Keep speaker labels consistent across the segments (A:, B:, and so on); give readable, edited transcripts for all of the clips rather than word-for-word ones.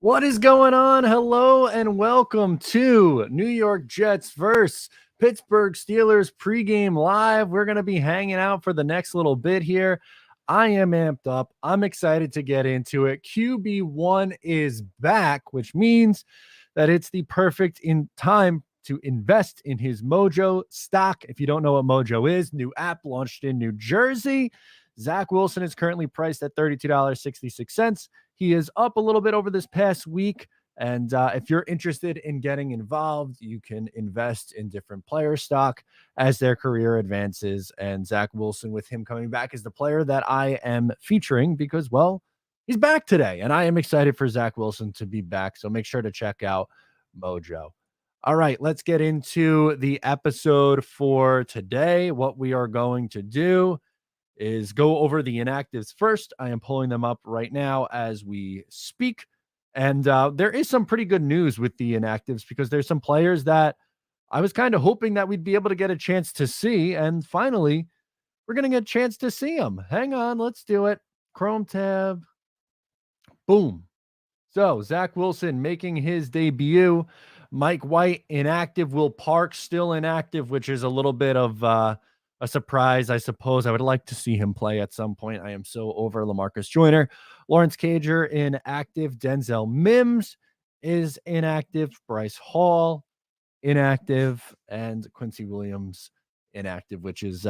A: What is going on? Hello and welcome to New York Jets vs. Pittsburgh Steelers pregame live. We're going to be hanging out for the next little bit here. I am amped up. I'm excited to get into it. QB1 is back, which means that it's the perfect time to invest in his Mojo stock. If you don't know what Mojo is, new app launched in New Jersey. Zach Wilson is currently priced at $32.66. He is up a little bit over this past week. And if you're interested in getting involved, you can invest in different player stock as their career advances. And Zach Wilson, with him coming back, is the player that I am featuring because, well, he's back today. And I am excited for Zach Wilson to be back. So make sure to check out Mojo. All right, let's get into the episode for today. What we are going to do is go over the inactives first. I am pulling them up right now as we speak. And there is some pretty good news with the inactives because there's some players that I was kind of hoping that we'd be able to get a chance to see. And finally, we're going to get a chance to see them. Hang on, let's do it. Chrome tab. Boom. So Zach Wilson making his debut. Mike White inactive. Will Parks still inactive, which is a little bit of a surprise, I suppose. I would like to see him play at some point. I am so over LaMarcus Joyner. Lawrence Cager inactive. Denzel Mims is inactive. Bryce Hall inactive. And Quincy Williams inactive, which is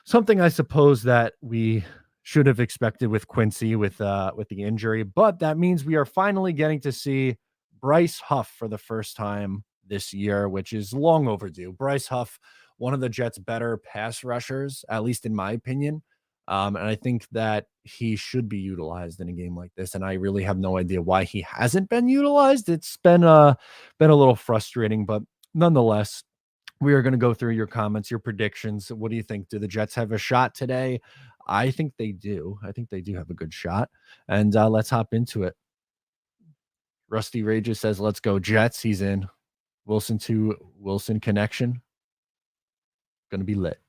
A: something I suppose that we should have expected with Quincy with the injury. But that means we are finally getting to see Bryce Huff for the first time this year, which is long overdue. Bryce Huff, one of the Jets' better pass rushers, at least in my opinion. And I think that he should be utilized in a game like this. And I really have no idea why he hasn't been utilized. It's been a little frustrating, but nonetheless, we are going to go through your comments, your predictions. What do you think? Do the Jets have a shot today? I think they do. I think they do have a good shot. And let's hop into it. Rusty Rages says, let's go Jets. He's in. Wilson to Wilson connection. Going to be lit.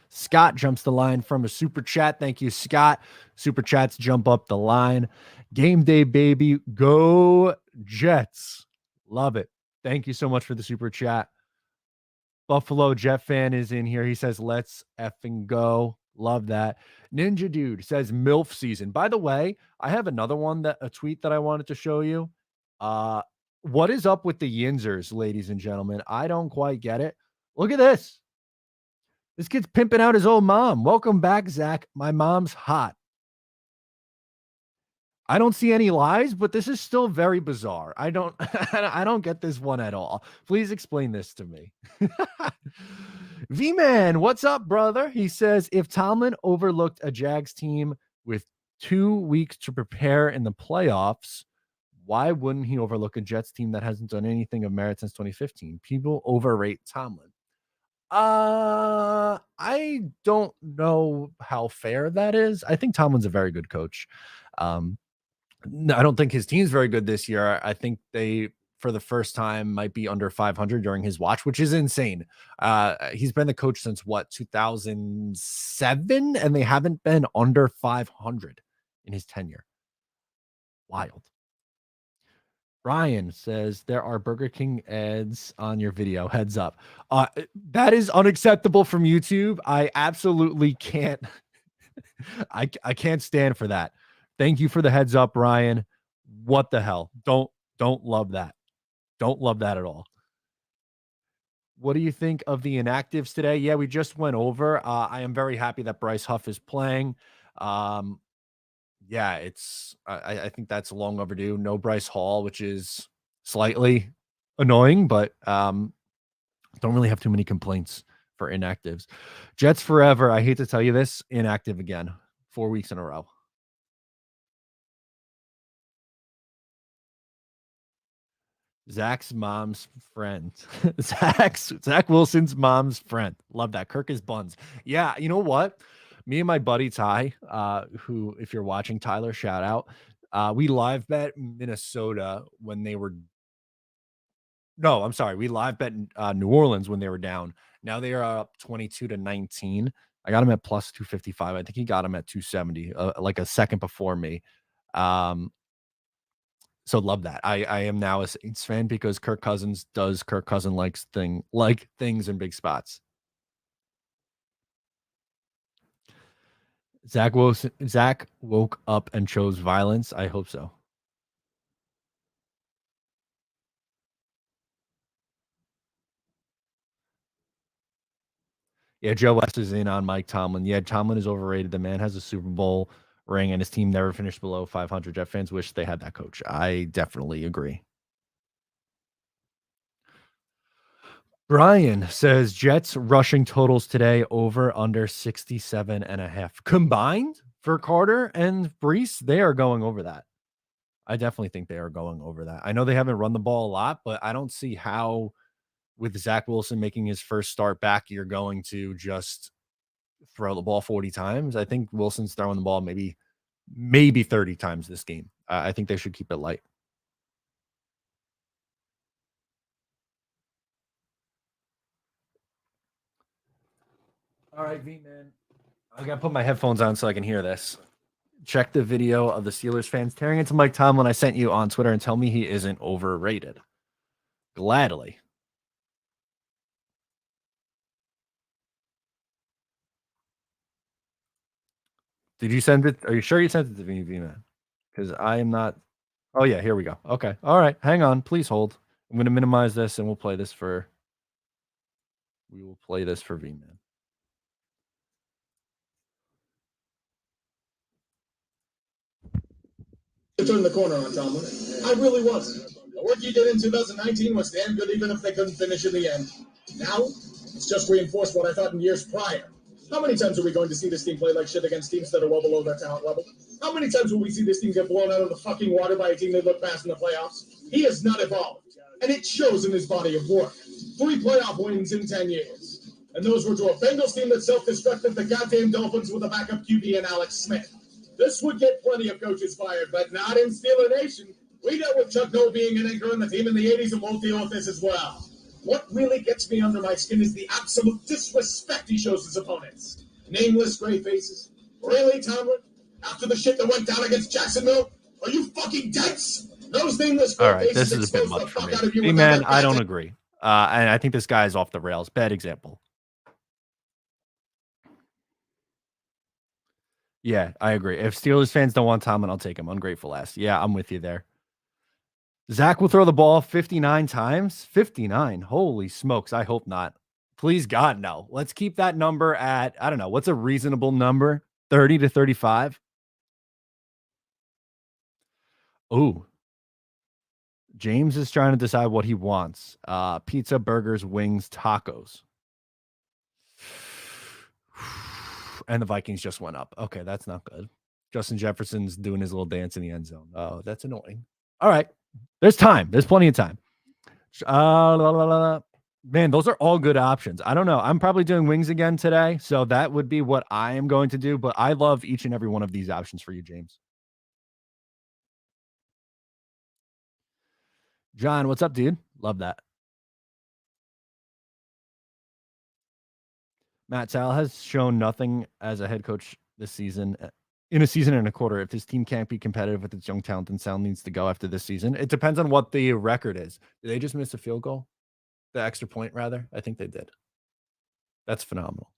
A: Scott jumps the line from a super chat. Thank you, Scott. Super chats jump up the line. Game day, baby. Go Jets. Love it. Thank you so much for the super chat. Buffalo Jet fan is in here. He says, let's effing go. Love that. Ninja Dude says MILF season. By the way, I have another one, a tweet that I wanted to show you. What is up with the Yinzers, ladies and gentlemen? I don't quite get it. Look at this. This kid's pimping out his old mom. Welcome back, Zach. My mom's hot. I don't see any lies, but this is still very bizarre. I don't get this one at all. Please explain this to me. V-Man, what's up, brother? He says, if Tomlin overlooked a Jags team with 2 weeks to prepare in the playoffs, why wouldn't he overlook a Jets team that hasn't done anything of merit since 2015? People overrate Tomlin. I don't know how fair that is. I think Tomlin's a very good coach. No, I don't think his team's very good this year. I think they, for the first time, might be under 500 during his watch, which is insane. He's been the coach since 2007, and they haven't been under 500 in his tenure. Wild. Ryan says there are Burger King ads on your video. Heads up. That is unacceptable from YouTube. I absolutely can't. I can't stand for that. Thank you for the heads up, Ryan. What the hell? Don't love that. Don't love that at all. What do you think of the inactives today? Yeah, we just went over. I am very happy that Bryce Huff is playing. Um, yeah, I think that's long overdue. No Bryce Hall, which is slightly annoying, but don't really have too many complaints for inactives. Jets forever. I hate to tell you this, inactive again, 4 weeks in a row. Zach's mom's friend. Zach Wilson's mom's friend. Love that. Kirk is buns. Yeah, you know what? Me and my buddy Ty, who, if you're watching, Tyler, shout out. We live bet Minnesota when they were. No, I'm sorry. We live bet New Orleans when they were down. Now they are up 22-19. I got him at plus 255. I think he got him at 270, like a second before me. So love that. I am now a Saints fan because Kirk Cousins does Kirk Cousin like things in big spots. Zach woke up and chose violence. I hope so. Yeah, Joe West is in on Mike Tomlin. Yeah, Tomlin is overrated. The man has a Super Bowl ring and his team never finished below 500. Jet fans wish they had that coach. I definitely agree. Brian says Jets rushing totals today over under 67.5 combined for Carter and Brees. They are going over that. I definitely think they are going over that. I know they haven't run the ball a lot, but I don't see how, with Zach Wilson making his first start back, you're going to just throw the ball 40 times. I think Wilson's throwing the ball maybe 30 times this game. I think they should keep it light. All right, V-Man. I got to put my headphones on so I can hear this. Check the video of the Steelers fans tearing into Mike Tomlin I sent you on Twitter and tell me he isn't overrated. Gladly. Did you send it? Are you sure you sent it to me, V-Man? Because I am not. Oh, yeah, here we go. Okay. All right. Hang on. Please hold. I'm going to minimize this and we will play this for V-Man.
B: To turn the corner on Tomlin. I really was. The work you did in 2019 was damn good even if they couldn't finish in the end. Now, it's just reinforced what I thought in years prior. How many times are we going to see this team play like shit against teams that are well below their talent level? How many times will we see this team get blown out of the fucking water by a team that look past in the playoffs? He has not evolved, and it shows in his body of work. 3 playoff wins in 10 years. And those were to a Bengals team that self-destructed the goddamn Dolphins with a backup QB and Alex Smith. This would get plenty of coaches fired, but not in Steeler Nation. We dealt with Chuck Noll being an anchor on the team in the 80s and won't deal with this as well. What really gets me under my skin is the absolute disrespect he shows his opponents. Nameless gray faces. Really, Tomlin? After the shit that went down against Jacksonville? Are you fucking dense? Those nameless gray faces.
A: All right, this is a bit much for me. Hey, man, I don't agree. And I think this guy is off the rails. Bad example. Yeah, I agree. If Steelers fans don't want Tomlin, I'll take him. Ungrateful ass. Yeah, I'm with you there. Zach will throw the ball 59 times. 59. Holy smokes. I hope not. Please, God, no. Let's keep that number at, I don't know, what's a reasonable number? 30 to 35? Ooh. James is trying to decide what he wants. Pizza, burgers, wings, tacos. And the Vikings just went up. Okay, that's not good. Justin Jefferson's doing his little dance in the end zone. Oh, that's annoying. All right. There's time. There's plenty of time. Man, those are all good options. I don't know. I'm probably doing wings again today, so that would be what I am going to do, but I love each and every one of these options for you, James. John, what's up, dude? Love that. Matt Sal has shown nothing as a head coach this season. in a season and a quarter, if this team can't be competitive with its young talent, then Sal needs to go after this season. It depends on what the record is. Did they just miss a field goal? The extra point, rather? I think they did. That's phenomenal.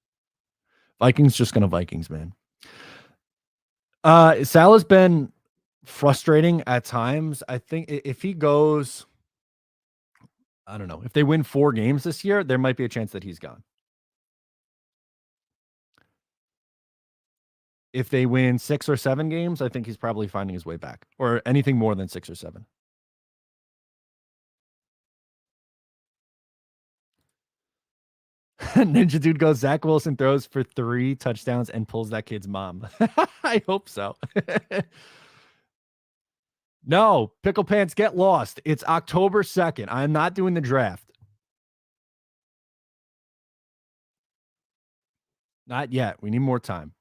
A: Vikings just gonna Vikings, man. Sal has been frustrating at times. I think if he goes, I don't know, if they win 4 games this year, there might be a chance that he's gone. If they win 6 or 7 games, I think he's probably finding his way back, or anything more than 6 or 7. Ninja Dude goes, Zach Wilson throws for 3 touchdowns and pulls that kid's mom. I hope so. No, Pickle Pants, get lost. It's October 2nd. I'm not doing the draft. Not yet. We need more time.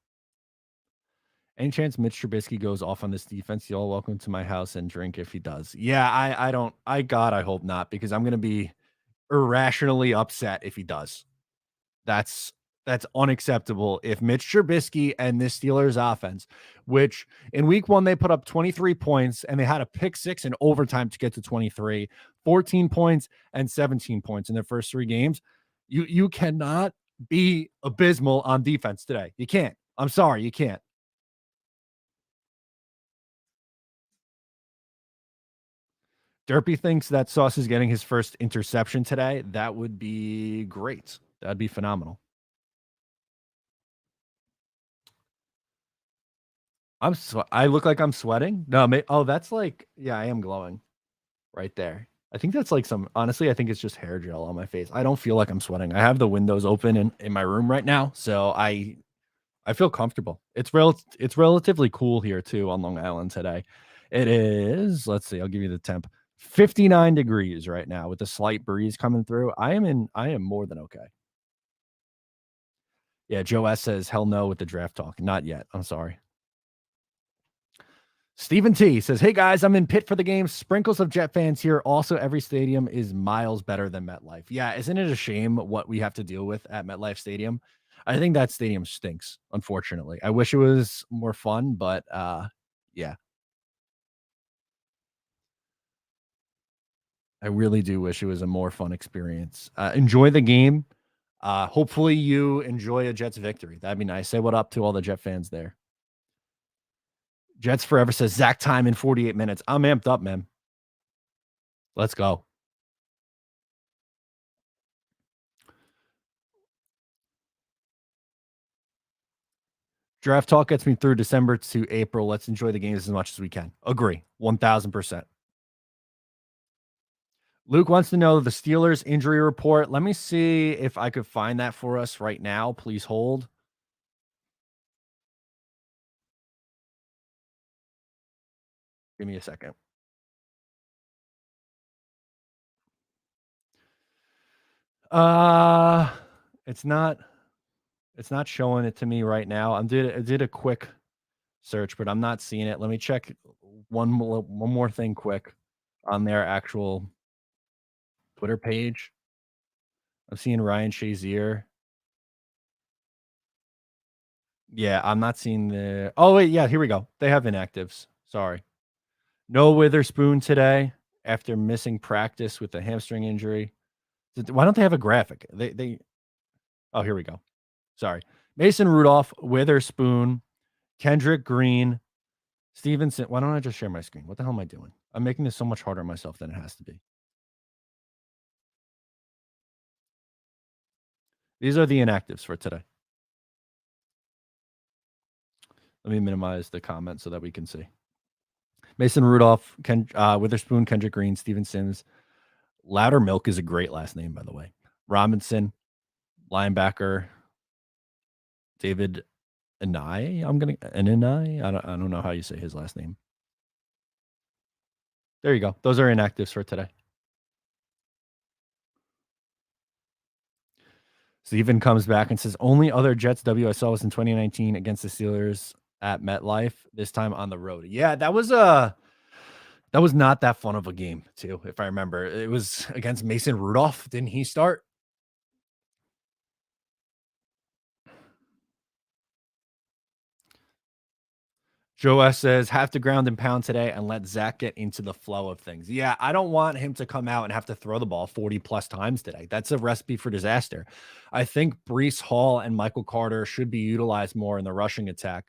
A: Any chance Mitch Trubisky goes off on this defense? Y'all welcome to my house and drink if he does. Yeah, I don't. I hope not, because I'm going to be irrationally upset if he does. That's unacceptable. If Mitch Trubisky and this Steelers offense, which in week 1 they put up 23 points and they had a pick 6 in overtime to get to 23, 14 points and 17 points in their first 3 games. You cannot be abysmal on defense today. You can't. I'm sorry, you can't. Derpy thinks that Sauce is getting his first interception today. That would be great. That'd be phenomenal. I look like I'm sweating. No, that's like, yeah, I am glowing right there. I think that's like honestly, I think it's just hair gel on my face. I don't feel like I'm sweating. I have the windows open in my room right now, so I feel comfortable. It's relatively cool here too on Long Island today. It is, let's see, I'll give you the temp. 59 degrees right now with a slight breeze coming through. I am more than okay. Yeah, Joe S says hell no with the draft talk. Not yet. I'm sorry. Stephen T says, hey guys, I'm in Pitt for the game. Sprinkles of Jet fans here. Also, every stadium is miles better than MetLife. Yeah, isn't it a shame what we have to deal with at MetLife Stadium? I think that stadium stinks, unfortunately. I wish it was more fun, but yeah. I really do wish it was a more fun experience. Enjoy the game. Hopefully you enjoy a Jets victory. That'd be nice. Say what up to all the Jet fans there. Jets Forever says Zach time in 48 minutes. I'm amped up, man. Let's go. Draft talk gets me through December to April. Let's enjoy the games as much as we can. Agree. 1000%. Luke wants to know the Steelers injury report. Let me see if I could find that for us right now. Please hold. Give me a second. It's not showing it to me right now. I did a quick search, but I'm not seeing it. Let me check one more thing quick on their actual Twitter page. I'm seeing Ryan Shazier. Yeah, I'm not seeing the. Oh wait, yeah, here we go. They have inactives. Sorry. No Witherspoon today after missing practice with a hamstring injury. Why don't they have a graphic? Oh, here we go. Sorry. Mason Rudolph, Witherspoon, Kendrick Green, Stevenson. Why don't I just share my screen? What the hell am I doing? I'm making this so much harder on myself than it has to be. These are the inactives for today. Let me minimize the comment so that we can see. Mason Rudolph, Witherspoon, Kendrick Green, Steven Sims. Loudermilk is a great last name, by the way. Robinson, linebacker, David Anai. I don't know how you say his last name. There you go. Those are inactives for today. Steven comes back and says, only other Jets W I saw was in 2019 against the Steelers at MetLife, this time on the road. Yeah, that was not that fun of a game, too, if I remember. It was against Mason Rudolph. Didn't he start? Joe S says, have to ground and pound today and let Zach get into the flow of things. Yeah, I don't want him to come out and have to throw the ball 40 plus times today. That's a recipe for disaster. I think Brees Hall and Michael Carter should be utilized more in the rushing attack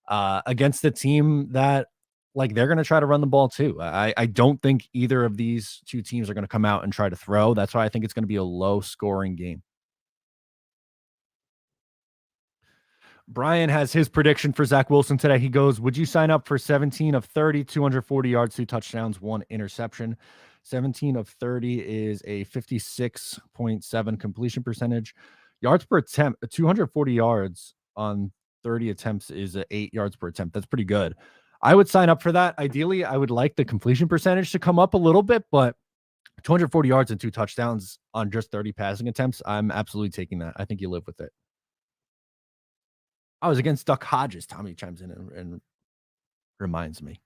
A: against the team that, like, they're going to try to run the ball too. I don't think either of these two teams are going to come out and try to throw. That's why I think it's going to be a low scoring game. Brian has his prediction for Zach Wilson today. He goes, would you sign up for 17 of 30, 240 yards, 2 touchdowns, 1 interception? 17 of 30 is a 56.7 completion percentage. Yards per attempt, 240 yards on 30 attempts is 8 yards per attempt. That's pretty good. I would sign up for that. Ideally, I would like the completion percentage to come up a little bit, but 240 yards and 2 touchdowns on just 30 passing attempts, I'm absolutely taking that. I think you live with it. I was against Duck Hodges. Tommy chimes in and reminds me.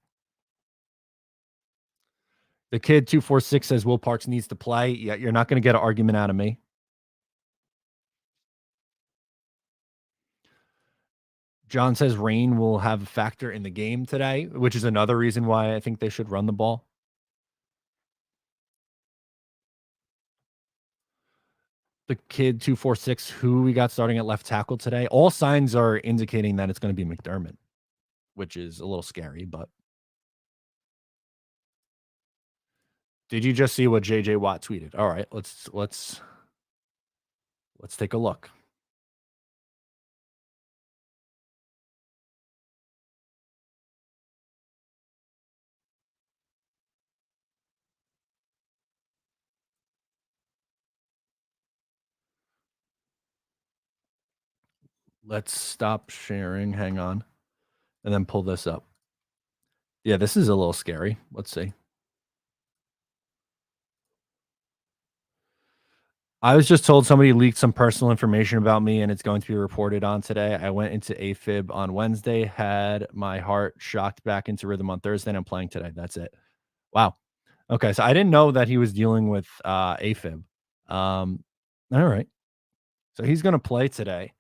A: The kid 246 says Will Parks needs to play. Yeah, you're not going to get an argument out of me. John says rain will have a factor in the game today, which is another reason why I think they should run the ball. The kid 246, who we got starting at left tackle today. All signs are indicating that it's going to be McDermott, which is a little scary, but did you just see what JJ Watt tweeted? All right, let's take a look. Let's stop sharing. Hang on. And then pull this up. Yeah, this is a little scary. Let's see. I was just told somebody leaked some personal information about me and it's going to be reported on today. I went into AFib on Wednesday, had my heart shocked back into rhythm on Thursday, and I'm playing today. That's it. Wow. Okay, so I didn't know that he was dealing with AFib. All right. So he's going to play today.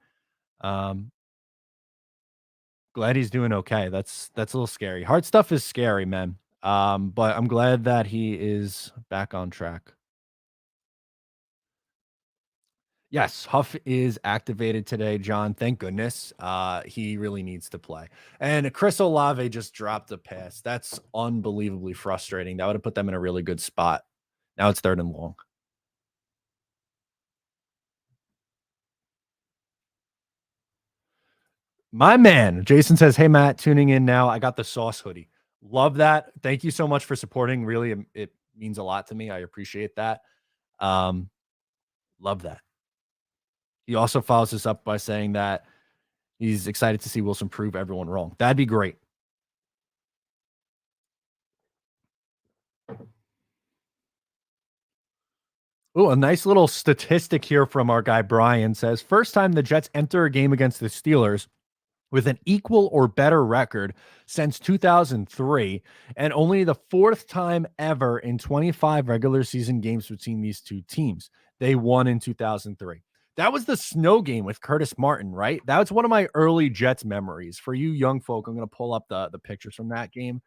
A: Glad he's doing okay. That's a little scary. Heart stuff is scary, man. But I'm glad that he is back on track. Yes, Huff is activated today, John. Thank goodness. He really needs to play. And Chris Olave just dropped a pass. That's unbelievably frustrating. That would have put them in a really good spot. Now it's 3rd and long. My man, Jason says, hey, Matt, tuning in now. I got the sauce hoodie. Love that. Thank you so much for supporting. Really, it means a lot to me. I appreciate that. Love that. He also follows this up by saying that he's excited to see Wilson prove everyone wrong. That'd be great. Oh, a nice little statistic here from our guy Brian says, first time the Jets enter a game against the Steelers with an equal or better record since 2003, and only the 4th time ever in 25 regular season games between these two teams. They won in 2003. That was the snow game with Curtis Martin, right? That was one of my early Jets memories. For you young folk, I'm going to pull up the pictures from that game.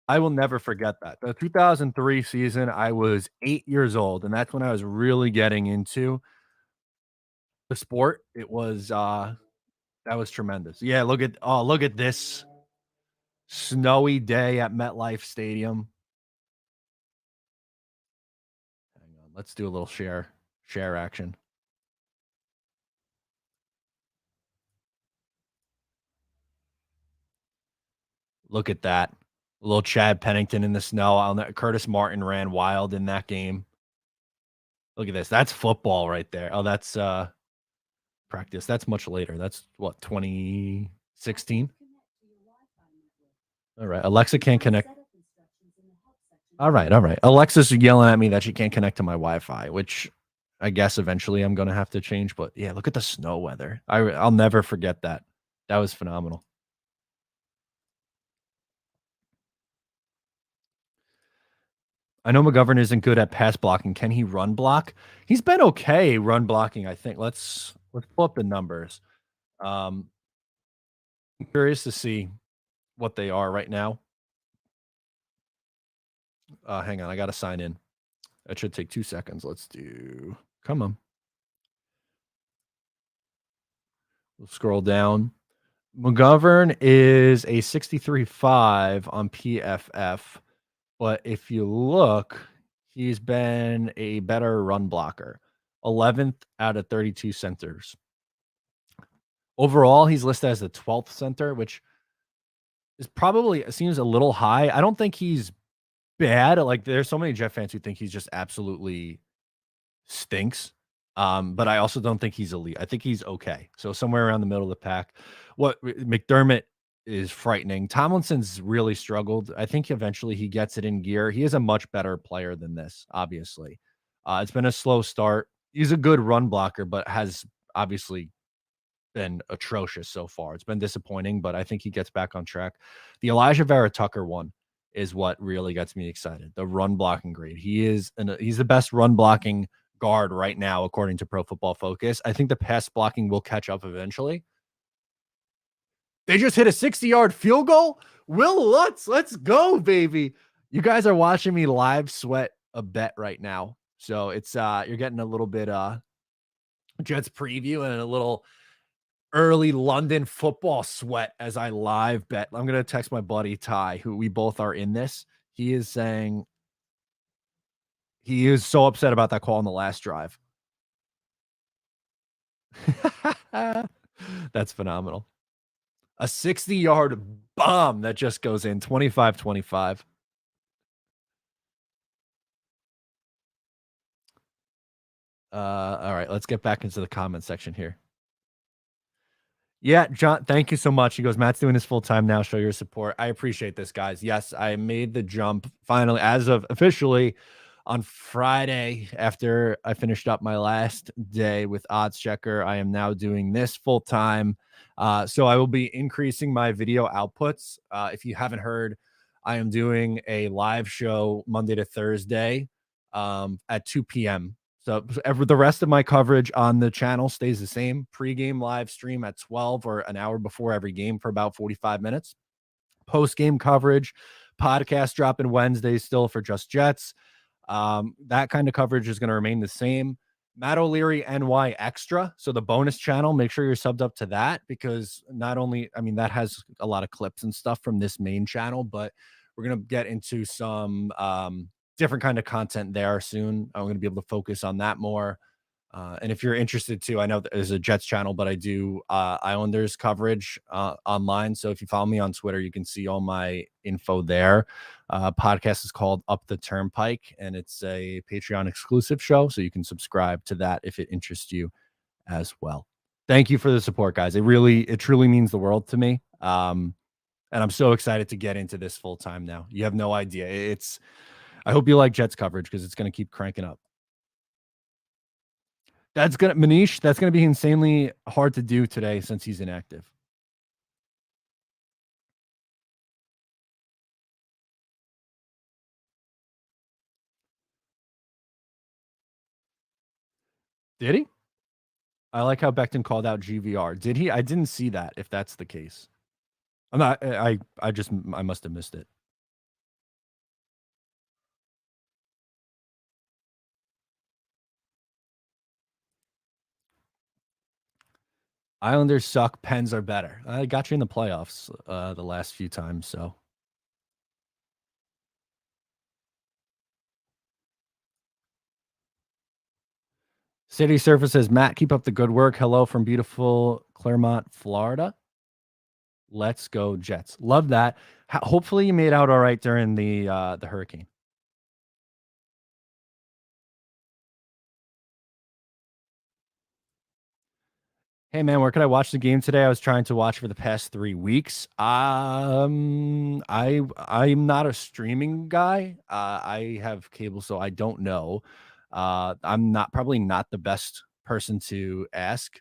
A: I will never forget that. The 2003 season, I was 8 years old, and that's when I was really getting into the sport. It was that was tremendous. Yeah, look at this snowy day at MetLife Stadium. Hang on, let's do a little share action. Look at that. A little Chad Pennington in the snow. Curtis Martin ran wild in that game. Look at this. That's football right there. Oh, that's practice. That's much later. That's what, 2016? All right. Alexa can't connect. All right. Alexa's yelling at me that she can't connect to my Wi-Fi, which I guess eventually I'm going to have to change. But yeah, look at the snow weather. I'll never forget that. That was phenomenal. I know McGovern isn't good at pass blocking. Can he run block? He's been okay run blocking, I think. Let's pull up the numbers. I'm curious to see what they are right now. Hang on, I got to sign in. That should take 2 seconds. Let's do. Come on. We'll scroll down. McGovern is a 63.5 on PFF, but if you look, he's been a better run blocker. 11th out of 32 centers. Overall, he's listed as the 12th center, which is probably seems a little high. I don't think he's bad. Like, there's so many Jet fans who think he's just absolutely stinks. But I also don't think he's elite. I think he's okay. So somewhere around the middle of the pack. What McDermott is frightening. Tomlinson's really struggled. I think eventually he gets it in gear. He is a much better player than this, obviously. It's been a slow start. He's a good run blocker, but has obviously been atrocious so far. It's been disappointing, but I think he gets back on track. The Elijah Vera Tucker one is what really gets me excited. The run blocking grade. He's the best run blocking guard right now, according to Pro Football Focus. I think the pass blocking will catch up eventually. They just hit a 60-yard field goal. Will Lutz, let's go, baby. You guys are watching me live sweat a bet right now. So it's you're getting a little bit Jets preview and a little early London football sweat as I live bet. I'm going to text my buddy Ty, who we both are in this. He is saying he is so upset about that call on the last drive. That's phenomenal. A 60-yard bomb that just goes in 25-25. All right, let's get back into the comment section here. Yeah, John, thank you so much. He goes, Matt's doing this full time now. Show your support. I appreciate this, guys. Yes, I made the jump finally, as of officially on Friday after I finished up my last day with Odds Checker. I am now doing this full time. So I will be increasing my video outputs. If you haven't heard, I am doing a live show Monday to Thursday at 2 p.m. So the rest of my coverage on the channel stays the same. Pre-game live stream at 12 or an hour before every game for about 45 minutes. Post-game coverage, podcast dropping Wednesdays still for Just Jets. That kind of coverage is going to remain the same. Matt O'Leary NY Extra. So the bonus channel, make sure you're subbed up to that because not only, I mean, that has a lot of clips and stuff from this main channel, but we're going to get into some different kind of content there soon. I'm going to be able to focus on that more. And if you're interested too, I know there's a Jets channel, but I do Islanders coverage online. So if you follow me on Twitter, you can see all my info there. Podcast is called Up the Turnpike, and it's a Patreon exclusive show. So you can subscribe to that if it interests you as well. Thank you for the support, guys. It truly means the world to me. And I'm so excited to get into this full time now. You have no idea. I hope you like Jets coverage because it's going to keep cranking up. Manish, that's going to be insanely hard to do today since he's inactive. Did he? I like how Becton called out GVR. Did he? I didn't see that, if that's the case. I'm not, I must have missed it. Islanders suck. Pens are better. I got you in the playoffs the last few times, so. City Surface says, Matt, keep up the good work. Hello from beautiful Claremont, Florida. Let's go Jets. Love that. Hopefully you made out all right during the hurricane. Hey man, where could I watch the game today? I was trying to watch for the past 3 weeks. I'm not a streaming guy. I have cable, so I don't know. I'm probably not the best person to ask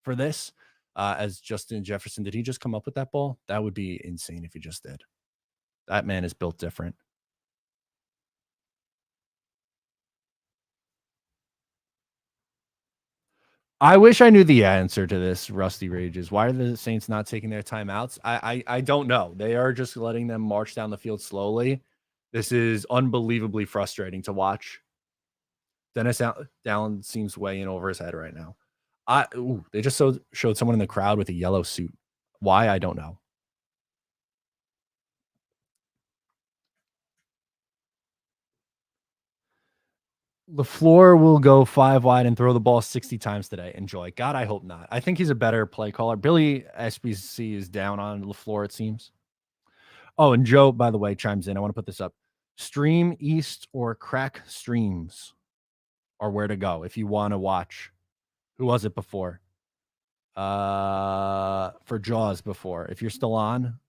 A: for this. As Justin Jefferson, did he just come up with that ball? That would be insane if he just did. That man is built different. I wish I knew the answer to this, Rusty Rages. Why are the Saints not taking their timeouts? I don't know. They are just letting them march down the field slowly. This is unbelievably frustrating to watch. Dennis Allen seems way in over his head right now. They just showed someone in the crowd with a yellow suit. Why? I don't know. LaFleur will go 5 wide and throw the ball 60 times today. Enjoy. God, I hope not. I think he's a better play caller. Billy SBC is down on LaFleur, it seems. Oh, and Joe, by the way, chimes in. I want to put this up. Stream East or Crack Streams are where to go if you want to watch. Who was it before? For Jaws before. If you're still on,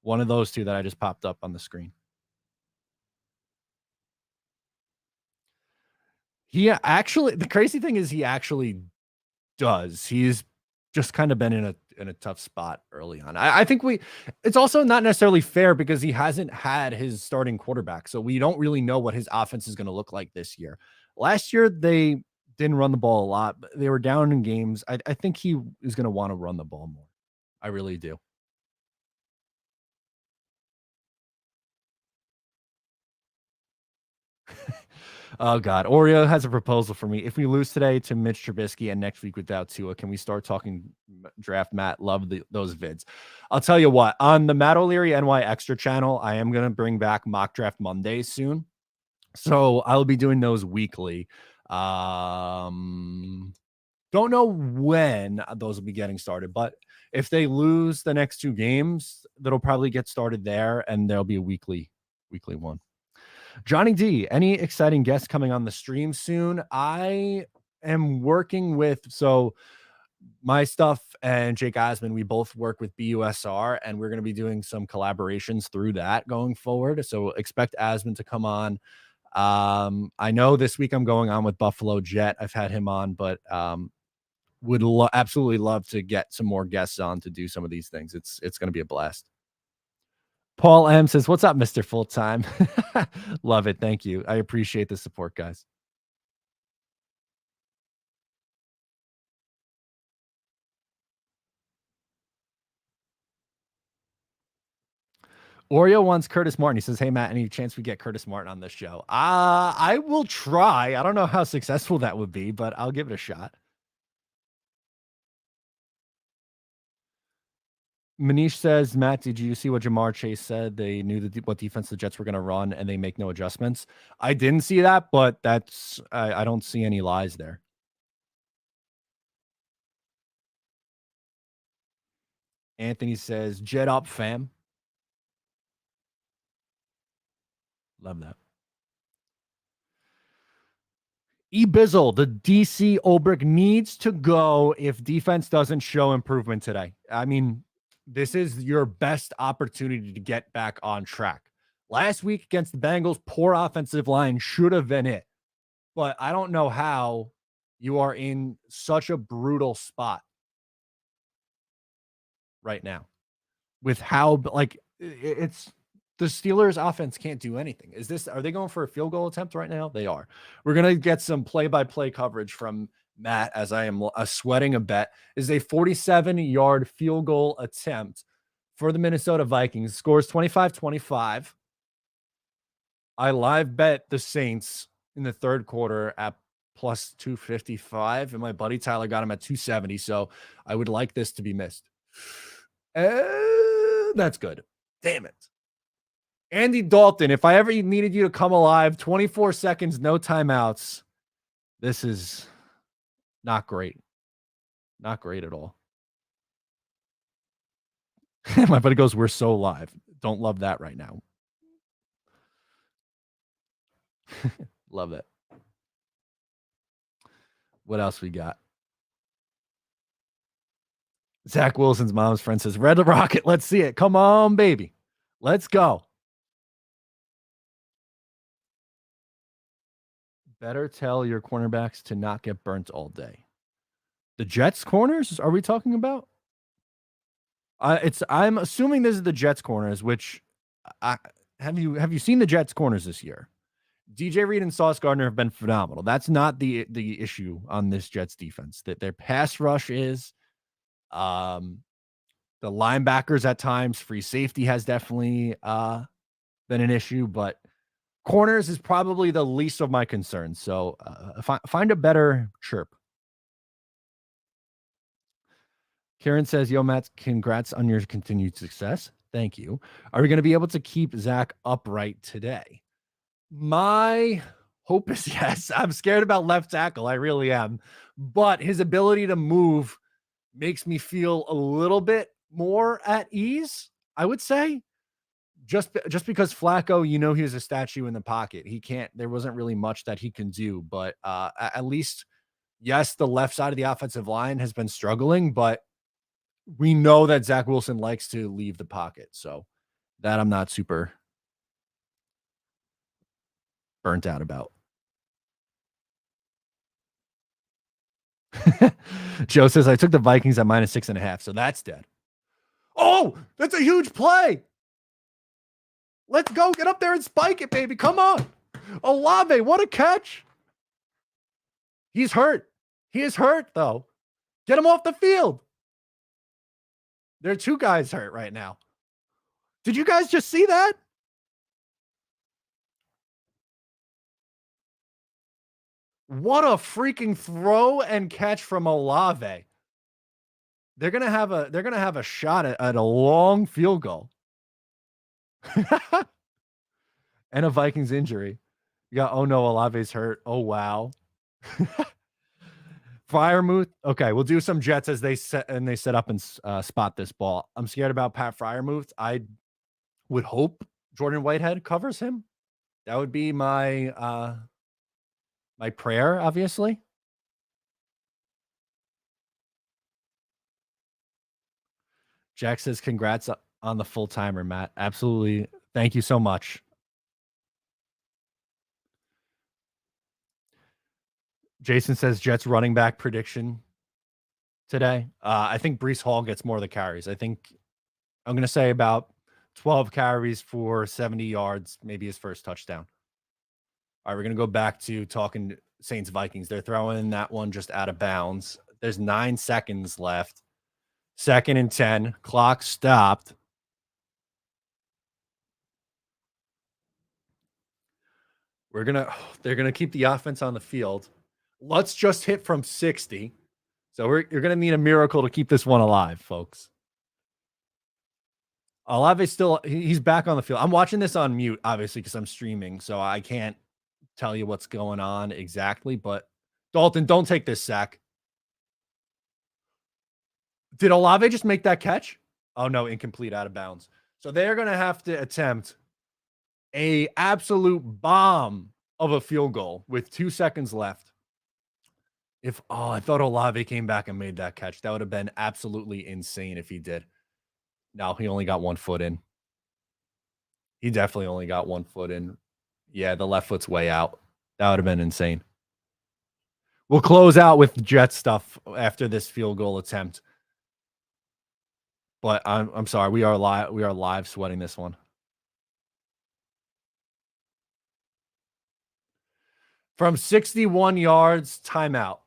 A: one of those two that I just popped up on the screen. He actually, the crazy thing is he actually does. He's just kind of been in a tough spot early on. I think it's also not necessarily fair because he hasn't had his starting quarterback. So we don't really know what his offense is going to look like this year. Last year, they didn't run the ball a lot, but they were down in games. I think he is going to want to run the ball more. I really do. Oh God, Oreo has a proposal for me. If we lose today to Mitch Trubisky and next week without Tua, can we start talking draft? Matt, love those vids. I'll tell you what, on the Matt O'Leary NY Extra channel, I am going to bring back mock draft Mondays soon. So I'll be doing those weekly. Don't know when those will be getting started, but if they lose the next 2 games, that'll probably get started there, and there'll be a weekly one. Johnny D, any exciting guests coming on the stream soon? I am working with, so my stuff and Jake Osmond, we both work with BUSR, and we're going to be doing some collaborations through that going forward. So expect Osmond to come on. I know this week I'm going on with Buffalo Jet. I've had him on, but would absolutely love to get some more guests on to do some of these things. It's going to be a blast. Paul M says, "What's up, Mr. Fulltime?" Love it. Thank you. I appreciate the support, guys. Oreo wants Curtis Martin. He says, "Hey, Matt, any chance we get Curtis Martin on this show?" I will try. I don't know how successful that would be, but I'll give it a shot. Manish says, "Matt, did you see what Jamar Chase said? They knew what defense the Jets were going to run, and they make no adjustments." I didn't see that, but I don't see any lies there. Anthony says, "Jet up, fam." Love that. Bizzle, the DC Ulbrich needs to go if defense doesn't show improvement today. I mean, this is your best opportunity to get back on track. Last week against the Bengals, poor offensive line should have been it. But I don't know how you are in such a brutal spot right now with how, like, it's the Steelers offense can't do anything. Are they going for a field goal attempt right now? They are. We're going to get some play-by-play coverage from Matt as I am sweating a bet. Is a 47-yard field goal attempt for the Minnesota Vikings. Scores 25-25. I live bet the Saints in the third quarter at plus 255, and my buddy Tyler got him at 270. So I would like this to be missed. That's good. Damn it. Andy Dalton, if I ever needed you to come alive, 24 seconds, no timeouts. This is not great. Not great at all. My buddy goes, "We're so live." Don't love that right now. Love it. What else we got? Zach Wilson's mom's friend says, "Red Rocket, let's see it. Come on, baby. Let's go." Better tell your cornerbacks to not get burnt all day. The Jets corners, are we talking about? I'm assuming this is the Jets corners, which have you seen the Jets corners this year? DJ Reed and Sauce Gardner have been phenomenal. That's not the issue on this Jets defense. That their pass rush is. The linebackers at times, free safety has definitely been an issue, but corners is probably the least of my concerns. So find a better chirp. Karen says, yo, Matt, congrats on your continued success. Thank you. Are we going to be able to keep Zach upright today? My hope is yes. I'm scared about left tackle. I really am. But his ability to move makes me feel a little bit more at ease, I would say. Just because Flacco, he was a statue in the pocket. There wasn't really much that he can do. But at least, yes, the left side of the offensive line has been struggling, but we know that Zach Wilson likes to leave the pocket. So that I'm not super burnt out about. Joe says, I took the Vikings at -6.5, so that's dead. Oh, that's a huge play. Let's go. Get up there and spike it, baby. Come on. Olave, what a catch. He's hurt. He is hurt, though. Get him off the field. There are 2 guys hurt right now. Did you guys just see that? What a freaking throw and catch from Olave. They're gonna have a shot at a long field goal. And a Vikings injury. You got, oh no, Olave's hurt. Oh wow. Freiermuth. Okay, we'll do some Jets as they set up and spot this ball. I'm scared about Pat Freiermuth. I would hope Jordan Whitehead covers him. That would be my my prayer, obviously. Jack says, congrats on the full timer, Matt. Absolutely. Thank you so much. Jason says Jets running back prediction today. I think Breece Hall gets more of the carries. I think I'm going to say about 12 carries for 70 yards, maybe his first touchdown. All right, we're going to go back to talking Saints-Vikings. They're throwing that one just out of bounds. There's 9 seconds left. 2nd and 10. Clock stopped. They're going to keep the offense on the field. Let's just hit from 60. So you're going to need a miracle to keep this one alive, folks. Olave he's back on the field. I'm watching this on mute, obviously, because I'm streaming, so I can't tell you what's going on exactly. But Dalton, don't take this sack. Did Olave just make that catch? Oh no, incomplete, out of bounds. So they're going to have to attempt a absolute bomb of a field goal with 2 seconds left. I thought Olave came back and made that catch. That would have been absolutely insane if he did. No, he only got 1 foot in. He definitely only got 1 foot in. Yeah, the left foot's way out. That would have been insane. We'll close out with Jet stuff after this field goal attempt. But I'm sorry, we are live sweating this one. From 61 yards, timeout.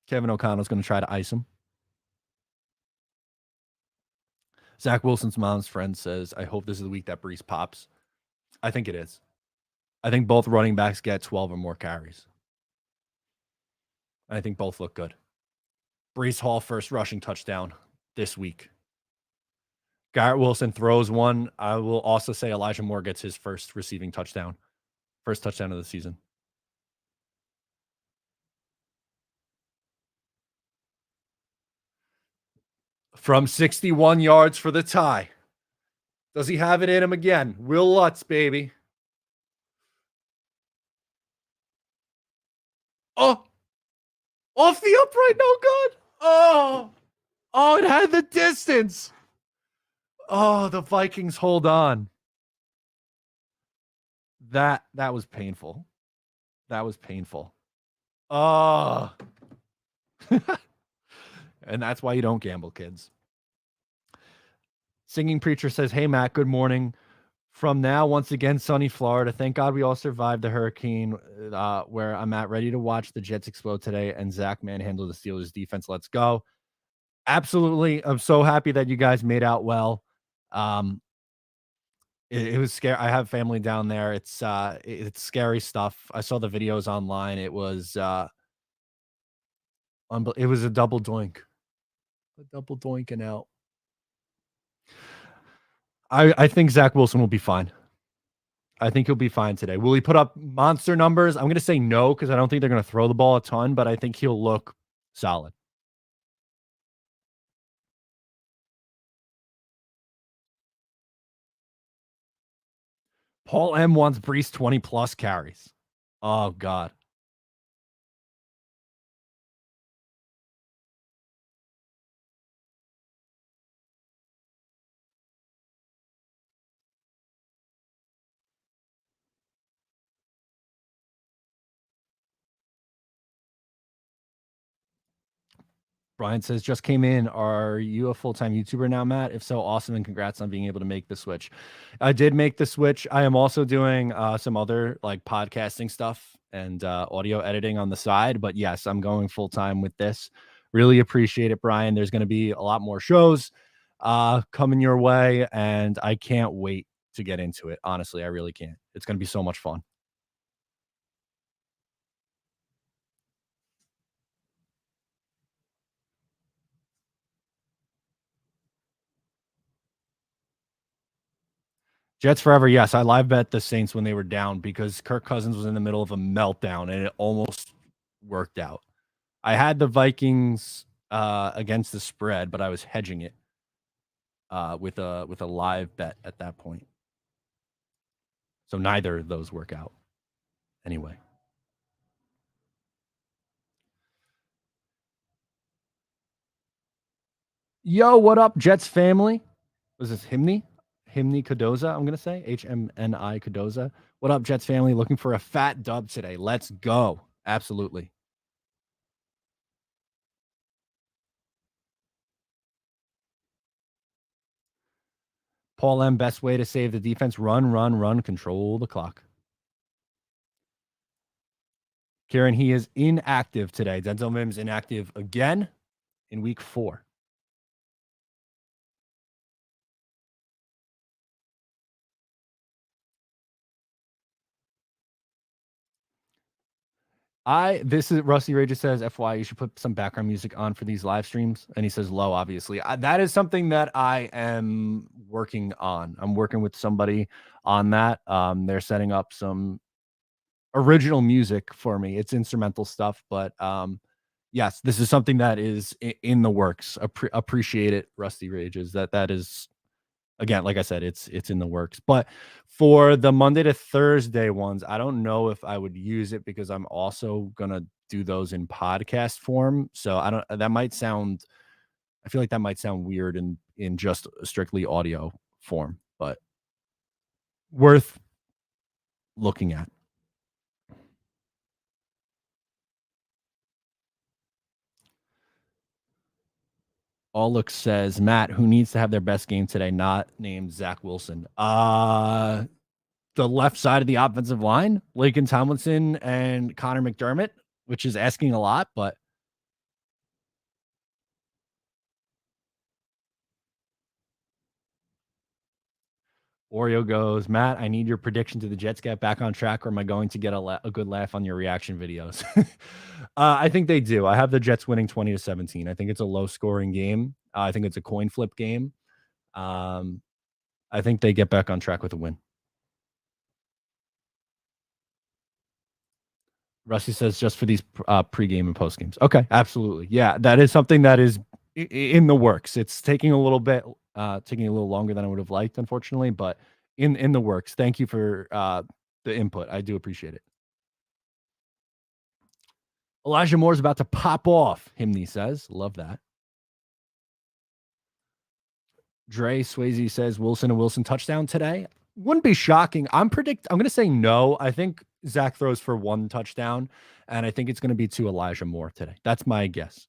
A: Kevin O'Connell's going to try to ice him. Zach Wilson's mom's friend says, I hope this is the week that Breece pops. I think it is. I think both running backs get 12 or more carries. I think both look good. Breece Hall, first rushing touchdown this week. Garrett Wilson throws one. I will also say Elijah Moore gets his first receiving touchdown. First touchdown of the season. From 61 yards for the tie. Does he have it in him again? Will Lutz, baby. Oh, off the upright, no good. Oh, it had the distance. Oh, the Vikings hold on. That was painful. That was painful. Oh. And that's why you don't gamble, kids. Singing Preacher says, "Hey, Matt, good morning. From now, once again, sunny Florida. Thank God we all survived the hurricane where I'm at, ready to watch the Jets explode today and Zach manhandle the Steelers defense. Let's go." Absolutely. I'm so happy that you guys made out well. Um, it was scary. I have family down there. It's scary stuff. I saw the videos online. It was a double doink. A double doinking out. I think Zach Wilson will be fine. I think he'll be fine today. Will he put up monster numbers? I'm going to say no because I don't think they're going to throw the ball a ton, but I think he'll look solid. Paul M wants Brees 20 plus carries. Oh, God. Brian says, just came in. Are you a full-time YouTuber now, Matt? If so, awesome, and congrats on being able to make the switch. I did make the switch. I am also doing some other like podcasting stuff and audio editing on the side. But yes, I'm going full-time with this. Really appreciate it, Brian. There's going to be a lot more shows coming your way, and I can't wait to get into it. Honestly, I really can't. It's going to be so much fun. Jets forever. Yes, I live bet the Saints when they were down because Kirk Cousins was in the middle of a meltdown and it almost worked out. I had the Vikings against the spread, but I was hedging it with a live bet at that point. So neither of those work out. Anyway. Yo, what up, Jets family? Was this Himney? Himney Cadoza, I'm gonna say. HMNI Cadoza. What up, Jets family? Looking for a fat dub today. Let's go. Absolutely. Paul M, best way to save the defense. Run, run, run. Control the clock. Kieran, he is inactive today. Denzel Mims inactive again in week 4. This is Rusty Ray just says, FY, you should put some background music on for these live streams. And he says low, obviously. That is something that I am working on. I'm working with somebody on that. They're setting up some original music for me. It's instrumental stuff, but yes, this is something that is in the works. Appreciate it, Rusty Rages. That is, again, like I said, it's in the works. But for the Monday to Thursday ones, I don't know if I would use it because I'm also gonna do those in podcast form. So I don't. That might sound. I feel like that might sound weird in just strictly audio form, but worth looking at. Alllook says, Matt, who needs to have their best game today, not named Zach Wilson. The left side of the offensive line, Laken Tomlinson and Connor McDermott, which is asking a lot, but Oreo goes, Matt, I need your prediction to the Jets get back on track, or am I going to get a good laugh on your reaction videos? I think they do. I have the Jets winning 20-17. I think it's a low scoring game. I think it's a coin flip game. I think they get back on track with a win. Rusty says just for these pregame and postgames. Okay, absolutely. Yeah, that is something that is in the works. It's taking a little bit, taking a little longer than I would have liked, unfortunately, but in the works. Thank you for the input. I do appreciate it. Elijah Moore's about to pop off, Himney says. Love that. Dre Swayze says Wilson and Wilson touchdown today. Wouldn't be shocking. I'm going to say no. I think Zach throws for 1 touchdown, and I think it's going to be to Elijah Moore today. That's my guess.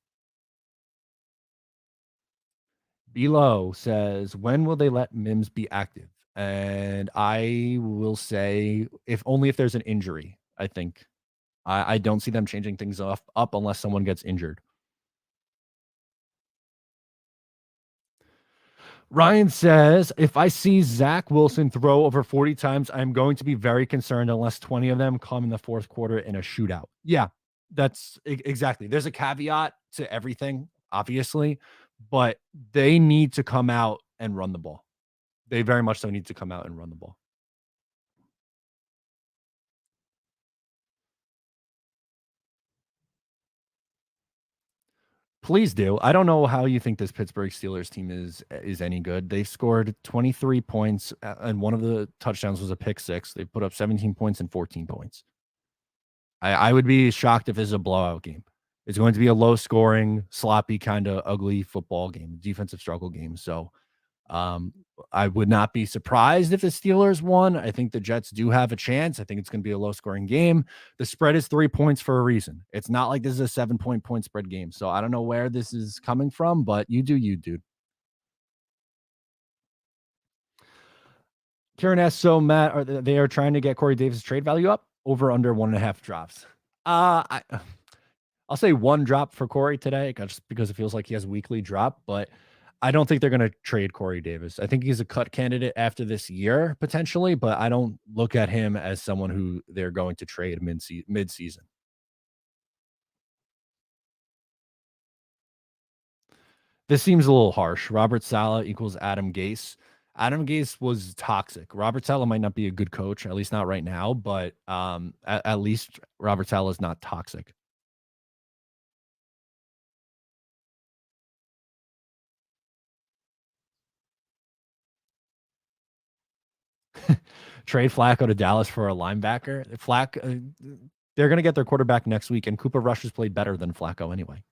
A: Below says, when will they let Mims be active? And I will say, if only if there's an injury, I think. I don't see them changing things up unless someone gets injured. Ryan says, if I see Zach Wilson throw over 40 times, I'm going to be very concerned unless 20 of them come in the fourth quarter in a shootout. Yeah, that's exactly. There's a caveat to everything, obviously, but they need to come out and run the ball. They very much so need to come out and run the ball. Please do. I don't know how you think this Pittsburgh Steelers team is any good. They scored 23 points, and one of the touchdowns was a pick six. They put up 17 points and 14 points. I would be shocked if it's a blowout game. It's going to be a low scoring, sloppy, kind of ugly football game, defensive struggle game. So um, I would not be surprised if the Steelers won. I think the Jets do have a chance. I think it's going to be a low scoring game. The spread is 3 points for a reason. It's not like this is a 7 point spread game. So I don't know where this is coming from, but you do you, dude. Kieran asks, so Matt, they are trying to get Corey Davis trade value up over under 1.5 drops. I'll say one drop for Corey today just because it feels like he has a weekly drop, but I don't think they're going to trade Corey Davis. I think he's a cut candidate after this year potentially, but I don't look at him as someone who they're going to trade mid-season. This seems a little harsh. Robert Saleh equals Adam Gase. Adam Gase was toxic. Robert Saleh might not be a good coach, at least not right now, but at least Robert Saleh is not toxic. Trade Flacco to Dallas for a linebacker. They're going to get their quarterback next week, and Cooper Rush has played better than Flacco anyway.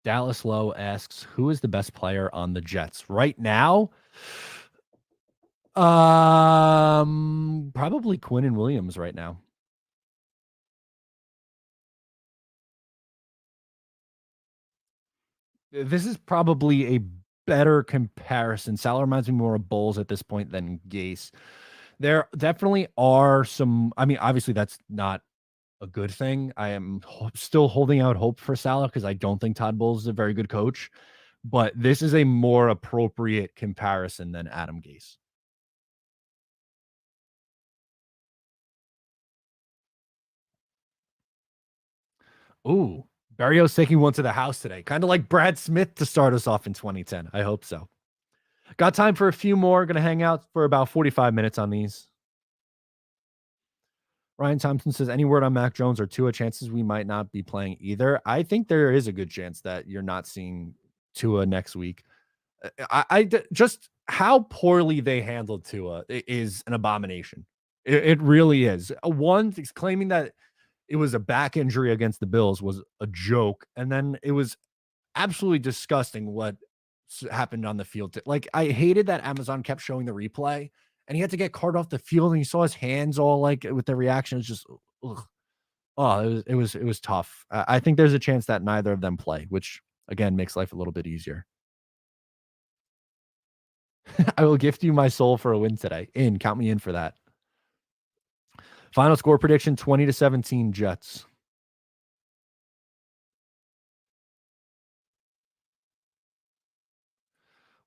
A: Dallas Lowe asks, who is the best player on the Jets right now? Probably Quinnen Williams right now. This is probably a better comparison. Saleh reminds me more of Bowles at this point than Gase. There definitely are some. I mean, obviously, that's not a good thing. I am still holding out hope for Saleh because I don't think Todd Bowles is a very good coach. But this is a more appropriate comparison than Adam Gase. Ooh, Barrios taking one to the house today. Kind of like Brad Smith to start us off in 2010. I hope so. Got time for a few more. Going to hang out for about 45 minutes on these. Ryan Thompson says, any word on Mac Jones or Tua? Chances we might not be playing either. I think there is a good chance that you're not seeing Tua next week. Just how poorly they handled Tua is an abomination. It really is. One, claiming that it was a back injury against the Bills was a joke. And then it was absolutely disgusting what happened on the field. Like, I hated that Amazon kept showing the replay and he had to get carted off the field and you saw his hands all like with the reaction. It's just, ugh. Oh, it was tough. I think there's a chance that neither of them play, which again makes life a little bit easier. I will gift you my soul for a win today. Count me in for that. Final score prediction 20-17 Jets.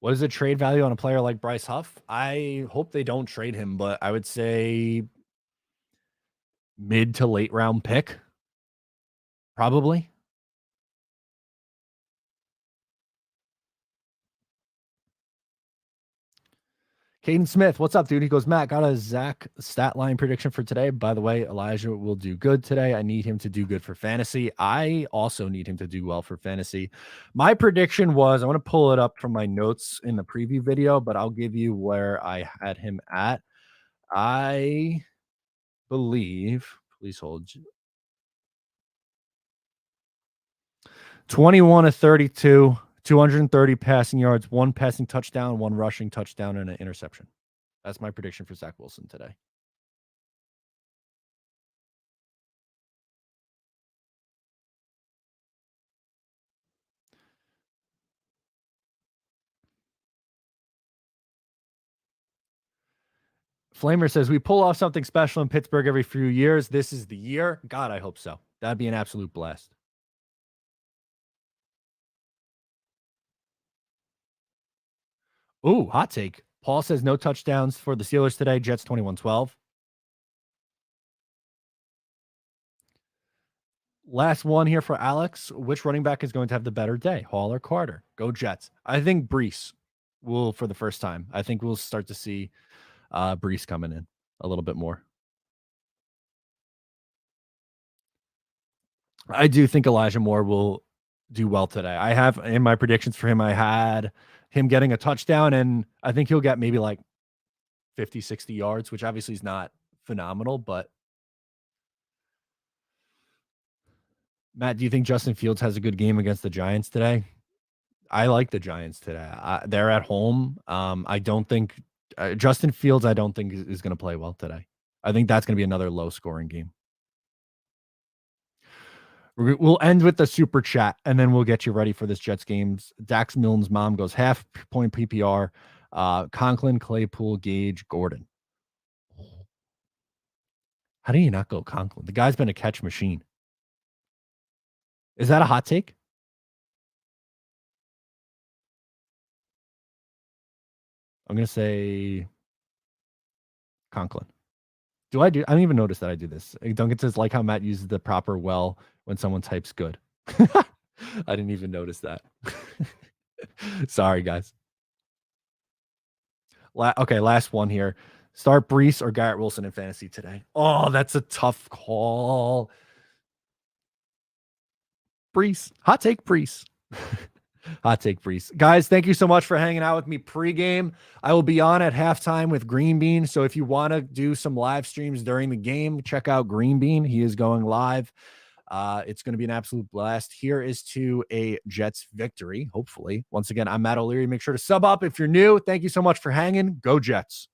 A: What is the trade value on a player like Bryce Huff? I hope they don't trade him, but I would say mid to late round pick. Probably. Caden Smith, what's up, dude? He goes, Matt, got a Zach stat line prediction for today. By the way, Elijah will do good today. I need him to do good for fantasy. I also need him to do well for fantasy. My prediction was, I want to pull it up from my notes in the preview video, but I'll give you where I had him at. I believe, please hold, 21-32, 230 passing yards, one passing touchdown, one rushing touchdown, and an interception. That's my prediction for Zach Wilson today. Flamer says, we pull off something special in Pittsburgh every few years. This is the year. God, I hope so. That'd be an absolute blast. Ooh, hot take. Paul says no touchdowns for the Steelers today. Jets 21-12. Last one here for Alex. Which running back is going to have the better day, Hall or Carter? Go Jets. I think Brees will for the first time. I think we'll start to see Brees coming in a little bit more. I do think Elijah Moore will do well today. I have in my predictions for him, I had him getting a touchdown, and I think he'll get maybe like 50, 60 yards, which obviously is not phenomenal, but Matt, do you think Justin Fields has a good game against the Giants today? I like the Giants today. They're at home. I don't think Justin Fields, I don't think is going to play well today. I think that's going to be another low scoring game. We'll end with the super chat, and then we'll get you ready for this Jets games. Dax Milne's mom goes half point PPR. Conklin, Claypool, Gage, Gordon. How do you not go Conklin? The guy's been a catch machine. Is that a hot take? I'm going to say Conklin. I don't even notice that I do this. Duncan says, like how Matt uses the proper well when someone types good. I didn't even notice that. Sorry, guys. Okay, last one here. Start Brees or Garrett Wilson in fantasy today. Oh, that's a tough call. Brees. Hot take Brees. Hot take Brees. Guys, thank you so much for hanging out with me pregame. I will be on at halftime with Green Bean. So if you want to do some live streams during the game, check out Green Bean. He is going live. It's going to be an absolute blast. Here is to a Jets victory, hopefully. Once again, I'm Matt O'Leary. Make sure to sub up if you're new. Thank you so much for hanging. Go Jets.